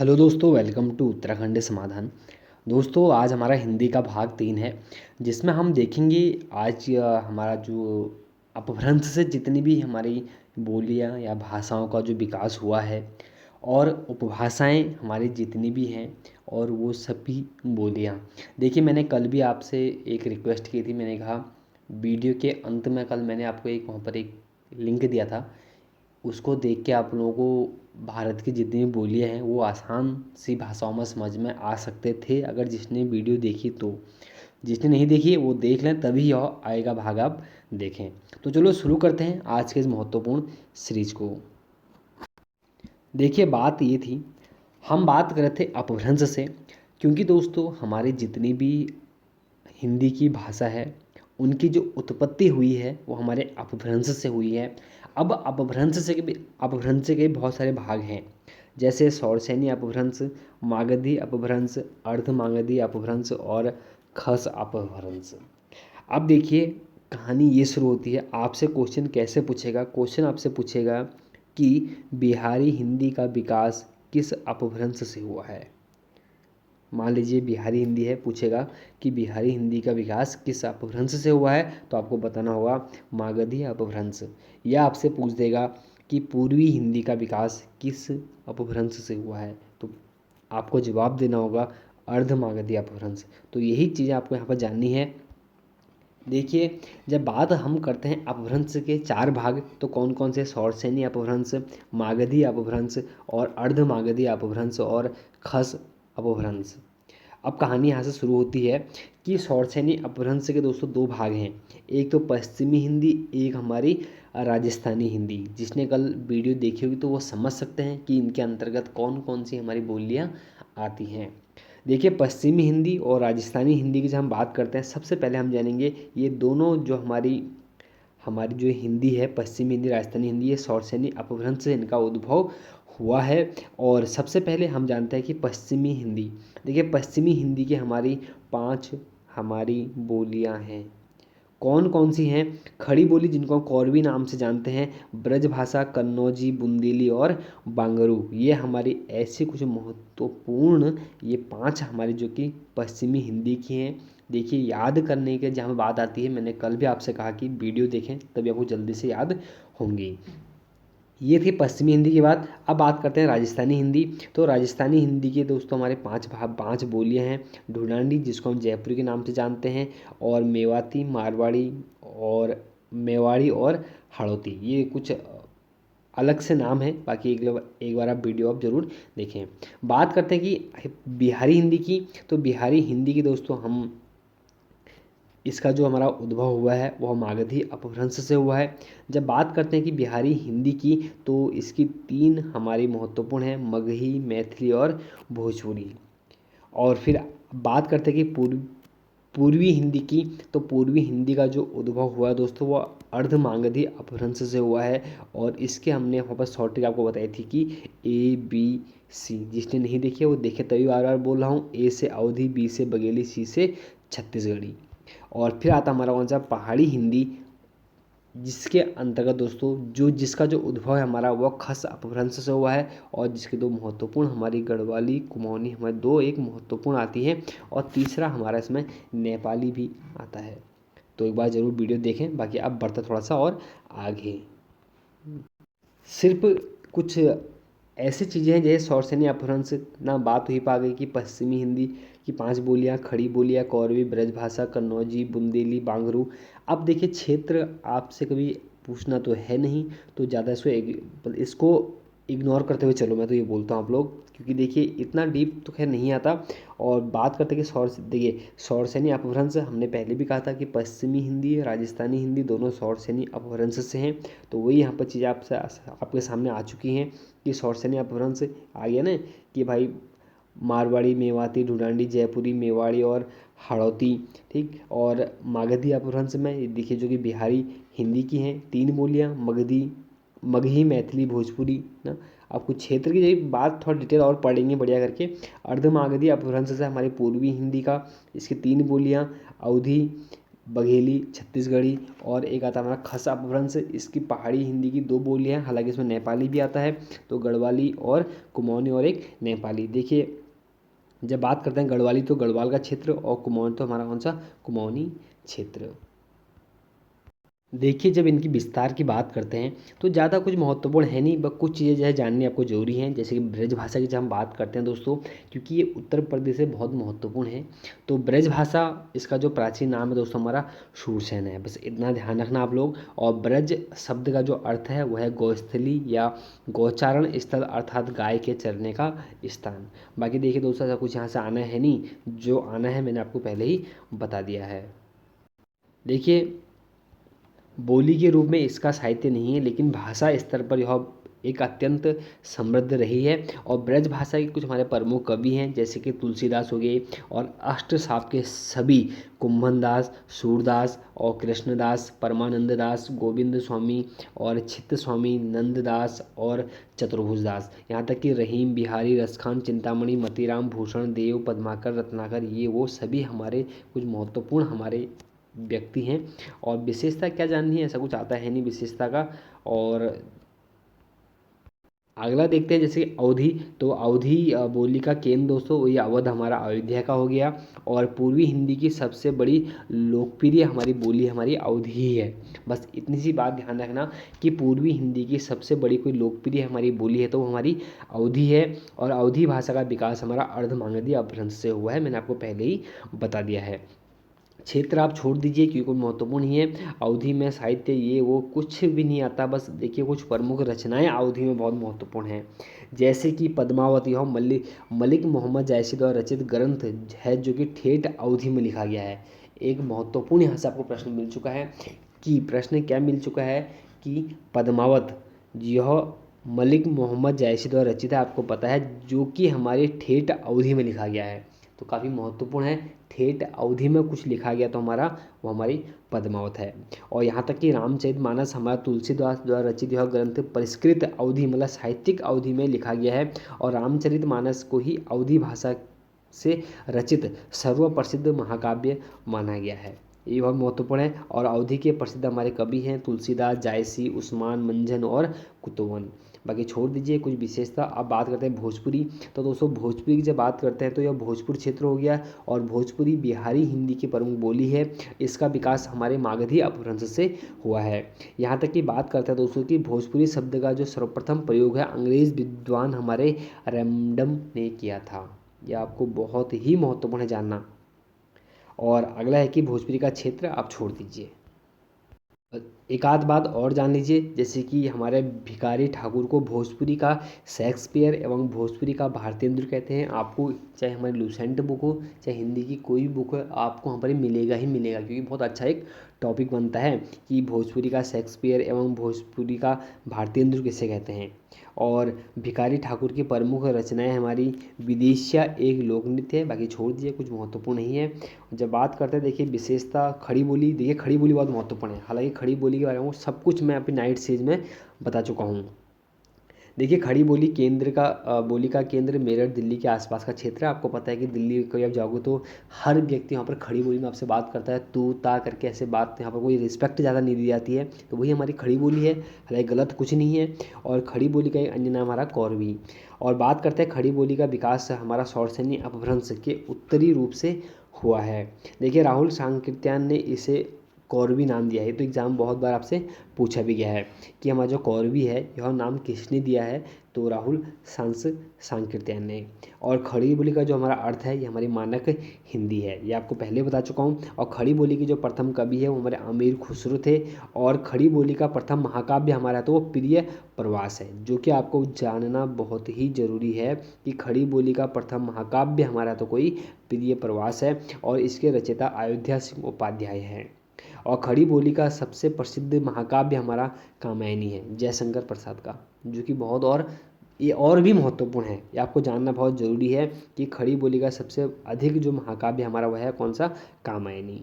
Hello दोस्तों, welcome to Uttarakhand समाधान। दोस्तों, आज हमारा हिंदी का भाग 3 है, जिसमें हम देखेंगे आज हमारा जो अपभ्रंश से जितनी भी हमारी बोलियां या भाषाओं का जो विकास हुआ है और उपभाषाएं हमारी जितनी भी हैं और वो सभी बोलियां। देखिए, मैंने कल भी आपसे एक रिक्वेस्ट की थी। मैंने कहा वीडियो के अंत में कल मैंने आपको एक वहाँ पर एक लिंक दिया था, उसको देख के आप लोगों को भारत की जितनी भी बोलियाँ हैं वो आसान सी भाषाओं में समझ में आ सकते थे, अगर जिसने वीडियो देखी तो। जिसने नहीं देखी वो देख लें, तभी यह आएगा भाग आप देखें। तो चलो शुरू करते हैं आज के इस महत्वपूर्ण सीरीज को। देखिए, बात ये थी, हम बात कर रहे थे अपभ्रंश से, क्योंकि दोस्तों हमारी जितनी भी हिंदी की भाषा है उनकी जो उत्पत्ति हुई है वो हमारे अपभ्रंश से हुई है। अब अपभ्रंश के बहुत सारे भाग हैं, जैसे शौरसेनी अपभ्रंश, मागधी अपभ्रंश, अर्धमागधी अपभ्रंश और खस अपभ्रंश। अब देखिए, कहानी ये शुरू होती है। आपसे क्वेश्चन कैसे पूछेगा? क्वेश्चन आपसे पूछेगा कि बिहारी हिंदी का विकास किस अपभ्रंश से हुआ है। मान लीजिए बिहारी हिंदी है, पूछेगा कि बिहारी हिंदी का विकास किस अपभ्रंश से हुआ है, तो आपको बताना होगा मागधी अपभ्रंश। या आपसे पूछ देगा कि पूर्वी हिंदी का विकास किस अपभ्रंश से हुआ है, तो आपको जवाब देना होगा अर्धमागधी अपभ्रंश। तो यही चीज़ें आपको यहाँ पर जाननी है। देखिए, जब बात हम करते हैं अपभ्रंश के चार भाग, तो कौन कौन से? शौरसेनी अपभ्रंश, मागधी अपभ्रंश और अर्धमागधी अपभ्रंश और खस अपभ्रंश। अब कहानी यहाँ से शुरू होती है कि शौरसेनी अपभ्रंश के दोस्तों दो भाग हैं, एक तो पश्चिमी हिंदी, एक हमारी राजस्थानी हिंदी। जिसने कल वीडियो देखी होगी तो वो समझ सकते हैं कि इनके अंतर्गत कौन कौन सी हमारी बोलियाँ आती हैं। देखिए, पश्चिमी हिंदी और राजस्थानी हिंदी की जब हम बात करते हैं, सबसे पहले हम जानेंगे ये दोनों जो हमारी हमारी जो हिंदी है, पश्चिमी हिंदी, राजस्थानी हिंदी, ये शौरसेनी अपभ्रंश से इनका उद्भव हुआ है। और सबसे पहले हम जानते हैं कि पश्चिमी हिंदी। देखिए, पश्चिमी हिंदी की हमारी 5 हमारी बोलियां हैं। कौन कौन सी हैं? खड़ी बोली, जिनको हम कौरवी नाम से जानते हैं, ब्रजभाषा, कन्नौजी, बुंदेली और बांगरू। ये हमारी ऐसी कुछ महत्वपूर्ण, ये 5 हमारी जो कि पश्चिमी हिंदी की हैं। देखिए, याद करने के जहाँ बात आती है, मैंने कल भी आपसे कहा कि वीडियो देखें तभी आपको जल्दी से याद होंगी। ये थी पश्चिमी हिंदी की बात। अब बात करते हैं राजस्थानी हिंदी। तो राजस्थानी हिंदी के दोस्तों हमारे 5 बोलियां हैं। ढूंढानी, जिसको हम जयपुरी के नाम से जानते हैं, और मेवाती, मेवाड़ी और हड़ौती। ये कुछ अलग से नाम है, बाकी एक बार आप वीडियो आप ज़रूर देखें। बात करते हैं कि बिहारी हिंदी की। तो बिहारी हिंदी की दोस्तों हम इसका जो हमारा उद्भव हुआ है वह मागधी अपभ्रंश से हुआ है। जब बात करते हैं कि बिहारी हिंदी की, तो इसकी 3 हमारी महत्वपूर्ण है, मगही, मैथिली और भोजपुरी। और फिर बात करते हैं कि पूर्वी हिंदी की। तो पूर्वी हिंदी का जो उद्भव हुआ है दोस्तों, वह अर्धमागधी अपभ्रंश से हुआ है। और इसके हमने वहाँ पर शॉर्ट ट्रिक आपको बताई थी कि ABC। जिसने नहीं देखी है वो देखे, तभी बार बार बोल रहा हूँ। A से अवधी, B से बघेली, C से छत्तीसगढ़ी। और फिर आता हमारा कौन सा? पहाड़ी हिंदी, जिसके अंतर्गत दोस्तों जिसका जो उद्भव है हमारा वह खस अपभ्रंश से हुआ है। और जिसके दो महत्वपूर्ण, हमारी गढ़वाली, कुमाऊनी, हमारे दो एक महत्वपूर्ण आती है। और तीसरा हमारा इसमें नेपाली भी आता है। तो एक बार ज़रूर वीडियो देखें। बाकी अब बढ़ता थोड़ा सा और आगे। सिर्फ कुछ ऐसी चीज़ें हैं जैसे शौरसेनी अपभ्रंश ना, बात हुई पा गई कि पश्चिमी हिंदी की 5 बोलियाँ, खड़ी बोलियाँ, कौरवी, ब्रजभाषा, कन्नौजी, बुंदेली, बांगरू। अब देखिए, क्षेत्र आपसे कभी पूछना तो है नहीं, तो ज़्यादा इसको इग्नोर करते हुए चलो, मैं तो ये बोलता हूँ आप लोग, क्योंकि देखिए इतना डीप तो खैर नहीं आता। और बात करते हैं कि देखिए, शौरसेनी अपभ्रंश हमने पहले भी कहा था कि पश्चिमी हिंदी, राजस्थानी हिंदी दोनों शौरसेनी अपभ्रंश से हैं। तो वही यहाँ पर चीज़ें आपके सामने आ चुकी हैं कि शौरसेनी अपभ्रंश आ गया ना, कि भाई मारवाड़ी, मेवाती, ढूंढानी, जयपुरी, मेवाड़ी और हड़ौती। ठीक। और मागधी अपभ्रंश में देखिए जो कि बिहारी हिंदी की हैं, 3 बोलियाँ, मगही, मैथिली, भोजपुरी ना। अब कुछ क्षेत्र की जब बात थोड़ा डिटेल और पढ़ेंगे बढ़िया करके। अर्धमागधी अपभ्रंश से हमारी पूर्वी हिंदी का, इसकी 3 बोलियाँ, अवधी, बघेली छत्तीसगढ़ी, और एक आता है हमारा खस अपभ्रंश। इसकी पहाड़ी हिंदी की दो बोलियाँ हैं, हालांकि इसमें नेपाली भी आता है। तो गढ़वाली और कुमाऊनी और एक नेपाली। देखिए जब बात करते हैं गढ़वाली तो गढ़वाल का क्षेत्र, और कुमाऊनी तो हमारा कौन सा, कुमाऊनी क्षेत्र। देखिए जब इनकी विस्तार की बात करते हैं तो ज़्यादा कुछ महत्वपूर्ण है नहीं, बस कुछ चीज़ें जो है जाननी आपको जरूरी हैं। जैसे कि ब्रज भाषा की जब हम बात करते हैं दोस्तों, क्योंकि ये उत्तर प्रदेश से बहुत महत्वपूर्ण है। तो ब्रज भाषा, इसका जो प्राचीन नाम है दोस्तों हमारा शूरसेन है, बस इतना ध्यान रखना आप लोग। और ब्रज शब्द का जो अर्थ है वह है गौस्थली या गौचारण स्थल, अर्थात गाय के चरने का स्थान। बाकी देखिए दोस्तों ऐसा कुछ यहाँ से आना है नहीं, जो आना है मैंने आपको पहले ही बता दिया है। देखिए बोली के रूप में इसका साहित्य नहीं है, लेकिन भाषा स्तर पर यह एक अत्यंत समृद्ध रही है। और ब्रज भाषा के कुछ हमारे प्रमुख कवि हैं, जैसे कि तुलसीदास हो गए, और अष्ट साप के सभी, कुंभन दास, सूरदास और कृष्णदास, परमानंद दास, गोविंद स्वामी और चित्त स्वामी, नंददास और चतुर्भुज दास, यहाँ तक कि रहीम, बिहारी, रसखान, चिंतामणि, मतीराम, भूषण देव, पद्माकर, रत्नाकर, ये वो सभी हमारे कुछ महत्वपूर्ण हमारे व्यक्ति हैं। और विशेषता क्या जाननी है, ऐसा कुछ आता है नहीं विशेषता का। और अगला देखते हैं जैसे अवधि। तो अवधि बोली का केंद्र दोस्तों ये अवध हमारा अयोध्या का हो गया। और पूर्वी हिंदी की सबसे बड़ी लोकप्रिय हमारी बोली हमारी अवधि ही है। बस इतनी सी बात ध्यान रखना कि पूर्वी हिंदी की सबसे बड़ी कोई लोकप्रिय हमारी बोली है तो वो हमारी अवधि है। और अवधि भाषा का विकास हमारा अर्धमागधी अपभ्रंश से हुआ है, मैंने आपको पहले ही बता दिया है। क्षेत्र आप छोड़ दीजिए क्योंकि कोई महत्वपूर्ण नहीं है। अवधि में साहित्य ये वो कुछ भी नहीं आता, बस देखिए कुछ प्रमुख रचनाएं अवधि में बहुत महत्वपूर्ण हैं। जैसे कि पद्मावती हो मलिक मोहम्मद जायसी द्वारा रचित ग्रंथ है, जो कि ठेठ अवधि में लिखा गया है। एक महत्वपूर्ण यहाँ से आपको प्रश्न मिल चुका है, कि प्रश्न क्या मिल चुका है कि पद्मावत यह मलिक मोहम्मद जायसी द्वारा रचित है, आपको पता है, जो कि हमारे ठेठ अवधि में लिखा गया है। तो काफ़ी महत्वपूर्ण है, ठेठ अवधि में कुछ लिखा गया तो हमारा वो हमारी पद्मावत है। और यहाँ तक कि रामचरितमानस हमारा तुलसीदास द्वारा रचित यह ग्रंथ परिष्कृत अवधि मतलब साहित्यिक अवधि में लिखा गया है। और रामचरितमानस को ही अवधि भाषा से रचित सर्वप्रसिद्ध महाकाव्य माना गया है। ये बहुत महत्वपूर्ण है। और अवधि के प्रसिद्ध हमारे कवि हैं तुलसीदास, जायसी, उस्मान मंझन और कुतुबन। बाकी छोड़ दीजिए कुछ विशेषता। अब बात करते हैं भोजपुरी। तो दोस्तों भोजपुरी की जब बात करते हैं तो यह भोजपुर क्षेत्र हो गया। और भोजपुरी बिहारी हिंदी की प्रमुख बोली है। इसका विकास हमारे मागधी अपभ्रंश से हुआ है। यहाँ तक कि बात करते हैं दोस्तों कि भोजपुरी शब्द का जो सर्वप्रथम प्रयोग है अंग्रेज विद्वान हमारे रैमडम ने किया था। यह आपको बहुत ही महत्वपूर्ण है जानना। और अगला है कि भोजपुरी का क्षेत्र आप छोड़ दीजिए। एक आध बात और जान लीजिए, जैसे कि हमारे भिखारी ठाकुर को भोजपुरी का शेक्सपियर एवं भोजपुरी का भारतेंदु कहते हैं। आपको चाहे हमारी लूसेंट बुक हो चाहे हिंदी की कोई भी बुक हो, आपको वहाँ पर मिलेगा ही मिलेगा, क्योंकि बहुत अच्छा एक टॉपिक बनता है कि भोजपुरी का शेक्सपियर एवं भोजपुरी का भारतेंदु किसे कहते हैं। और भिखारी ठाकुर की प्रमुख रचनाएं हमारी विदेशिया एक लोक नृत्य है। बाकी छोड़ दिए कुछ महत्वपूर्ण नहीं है। जब बात करते हैं देखिए विशेषता खड़ी बोली, देखिए खड़ी बोली बहुत महत्वपूर्ण है। हालांकि खड़ी बोली के बारे में सब कुछ मैं अपनी नाइट सीरीज में बता चुका हूँ। देखिए खड़ी बोली केंद्र का बोली का केंद्र मेरठ दिल्ली के आसपास का क्षेत्र है। आपको पता है कि दिल्ली कभी आप जाओगे तो हर व्यक्ति यहाँ पर खड़ी बोली में आपसे बात करता है, तू ता करके ऐसे बात, यहाँ पर कोई रिस्पेक्ट ज़्यादा नहीं दी जाती है। तो वही हमारी खड़ी बोली है, हालांकि गलत कुछ नहीं है। और खड़ी बोली का एक अन्य नाम हमारा कौरवी। और बात करते हैं खड़ी बोली का विकास हमारा सौरसेनी अपभ्रंश के उत्तरी रूप से हुआ है। देखिए राहुल सांकृत्यायन ने इसे कौरवी नाम दिया है। तो एग्ज़ाम बहुत बार आपसे पूछा भी गया है कि हमारा जो कौरवी है यह नाम किसने दिया है, तो राहुल सांकृत्यायन ने। और खड़ी बोली का जो हमारा अर्थ है ये हमारी मानक हिंदी है, ये आपको पहले बता चुका हूँ। और खड़ी बोली की जो प्रथम कवि है वो हमारे अमीर खुसरो थे। और खड़ी बोली का प्रथम महाकाव्य हमारा तो वो प्रिय प्रवास है, जो कि आपको जानना बहुत ही ज़रूरी है कि खड़ी बोली का प्रथम महाकाव्य हमारा तो कोई प्रिय प्रवास है। और इसके रचयिता अयोध्या सिंह उपाध्याय हैं। और खड़ी बोली का सबसे प्रसिद्ध महाकाव्य हमारा कामायनी है जयशंकर प्रसाद का, जो कि बहुत और ये और भी महत्वपूर्ण है, ये आपको जानना बहुत ज़रूरी है कि खड़ी बोली का सबसे अधिक जो महाकाव्य हमारा वह है कौन सा, कामायनी।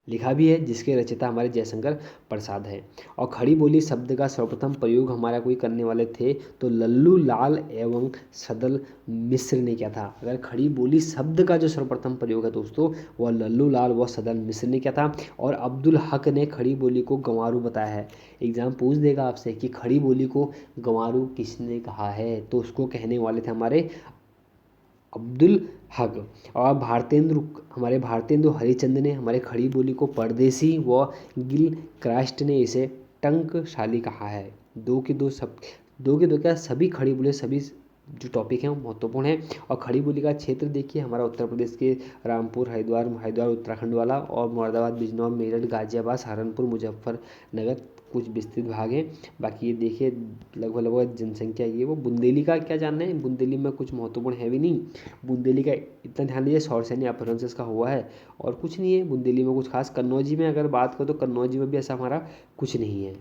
लिखा भी है, जिसके रचयिता हमारे जयशंकर प्रसाद हैं। और खड़ी बोली शब्द का सर्वप्रथम प्रयोग हमारा कोई करने वाले थे तो लल्लू लाल एवं सदल मिश्र ने किया था। अगर खड़ी बोली शब्द का जो सर्वप्रथम प्रयोग है दोस्तों, वह लल्लू लाल व सदल मिश्र ने किया था। और अब्दुल हक ने खड़ी बोली को गंवारू बताया है। एग्जाम पूछ देगा आपसे कि खड़ी बोली को गंवारू किसने कहा है, तो उसको कहने वाले थे हमारे अब्दुल हक। और हमारे भारतेंदु हरिचंद ने हमारे खड़ी बोली को परदेसी व गिल क्रास्ट ने इसे टंकशाली कहा है। दो के दो क्या, सभी खड़ी बोली, सभी जो टॉपिक हैं वो महत्वपूर्ण है। और खड़ी बोली का क्षेत्र देखिए, हमारा उत्तर प्रदेश के रामपुर, हरिद्वार उत्तराखंड वाला, और मुरादाबाद, बिजनौर, मेरठ, गाजियाबाद, सहारनपुर, मुजफ्फरनगर कुछ विस्तृत भाग हैं। बाकी ये देखिए लगभग लगभग जनसंख्या ये वो। बुंदेली का क्या जानना है, बुंदेली में कुछ महत्वपूर्ण है भी नहीं। बुंदेली का इतना ध्यान दीजिए, सौरसैनी अपभ्रंश का हुआ है और कुछ नहीं है बुंदेली में कुछ खास। कन्नौजी में अगर बात करो तो कन्नौजी में भी ऐसा हमारा कुछ नहीं है।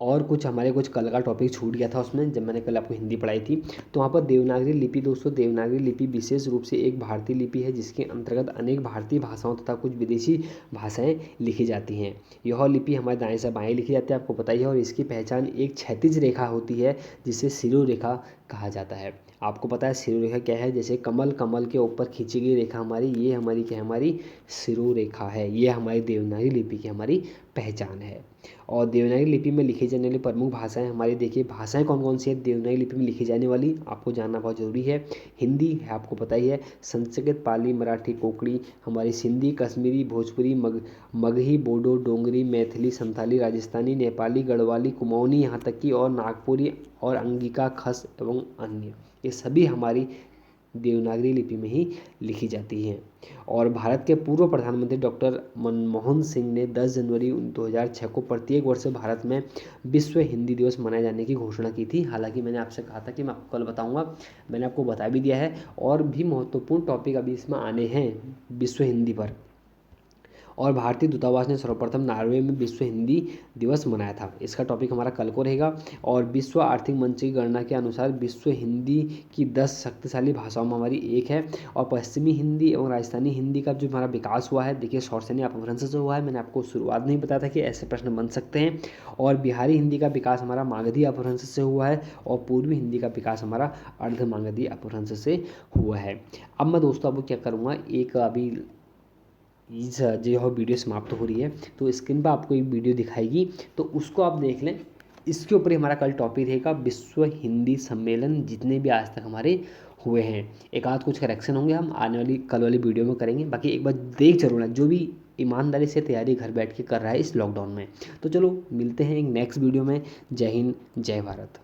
और कुछ हमारे कुछ कल का टॉपिक छूट गया था उसमें, जब मैंने कल आपको हिंदी पढ़ाई थी। तो वहाँ पर देवनागरी लिपि दोस्तों, देवनागरी लिपि विशेष रूप से एक भारतीय लिपि है जिसके अंतर्गत अनेक भारतीय भाषाओं तथा कुछ विदेशी भाषाएं लिखी जाती हैं। यह लिपि हमारे दाएं से बाएं लिखी जाती है, आपको पता ही है। और इसकी पहचान एक क्षैतिज रेखा होती है जिसे शिरोरेखा कहा जाता है। आपको पता है शिरोरेखा क्या है, जैसे कमल के ऊपर खींची गई रेखा हमारी, ये हमारी क्या है, हमारी शिरोरेखा है। ये हमारी देवनागरी लिपि की हमारी पहचान है। और देवनागरी लिपि में लिखी जाने वाली प्रमुख भाषाएं हमारी देखिए, भाषाएं कौन कौन सी है देवनागरी लिपि में लिखी जाने वाली, आपको जानना बहुत जरूरी है। हिंदी है, आपको पता ही है। संस्कृत, पाली, मराठी, कोंकणी, हमारी सिंधी, कश्मीरी, भोजपुरी, मगही, बोडो, डोंगरी, मैथिली, संथाली, राजस्थानी, नेपाली, गढ़वाली, कुमाऊनी, यहाँ तक कि और नागपुरी और अंगिका, खस एवं अन्य, ये सभी हमारी देवनागरी लिपि में ही लिखी जाती हैं। और भारत के पूर्व प्रधानमंत्री डॉक्टर मनमोहन सिंह ने 10 जनवरी 2006 को प्रत्येक वर्ष भारत में विश्व हिंदी दिवस मनाए जाने की घोषणा की थी। हालांकि मैंने आपसे कहा था कि मैं आपको कल बताऊंगा, मैंने आपको बता भी दिया है। और भी महत्वपूर्ण टॉपिक अभी इसमें आने हैं विश्व हिंदी पर। और भारतीय दूतावास ने सर्वप्रथम नॉर्वे में विश्व हिंदी दिवस मनाया था। इसका टॉपिक हमारा कल को रहेगा। और विश्व आर्थिक मंच की गणना के अनुसार विश्व हिंदी की 10 शक्तिशाली भाषाओं में हमारी एक है। और पश्चिमी हिंदी एवं राजस्थानी हिंदी का जो हमारा विकास हुआ है, देखिए सौरसैनी अपभ्रंश से हुआ है। मैंने आपको शुरुआत में ही बताया था कि ऐसे प्रश्न बन सकते हैं। और बिहारी हिंदी का विकास हमारा मागधी अपभ्रंश से हुआ है। और पूर्वी हिंदी का विकास हमारा अर्धमागधी अपभ्रंश से हुआ है। अब मैं दोस्तों आपको क्या करूँगा, एक अभी जो वीडियो समाप्त हो रही है तो स्क्रीन पर आपको एक वीडियो दिखाएगी, तो उसको आप देख लें। इसके ऊपर ही हमारा कल टॉपिक रहेगा विश्व हिंदी सम्मेलन जितने भी आज तक हमारे हुए हैं। एक आध कुछ करेक्शन होंगे, हम आने वाली कल वाली वीडियो में करेंगे। बाकी एक बार देख जरूर लें, जो भी ईमानदारी से तैयारी घर बैठ के कर रहा है इस लॉकडाउन में। तो चलो मिलते हैं एक नेक्स्ट वीडियो में। जय हिंद, जय भारत।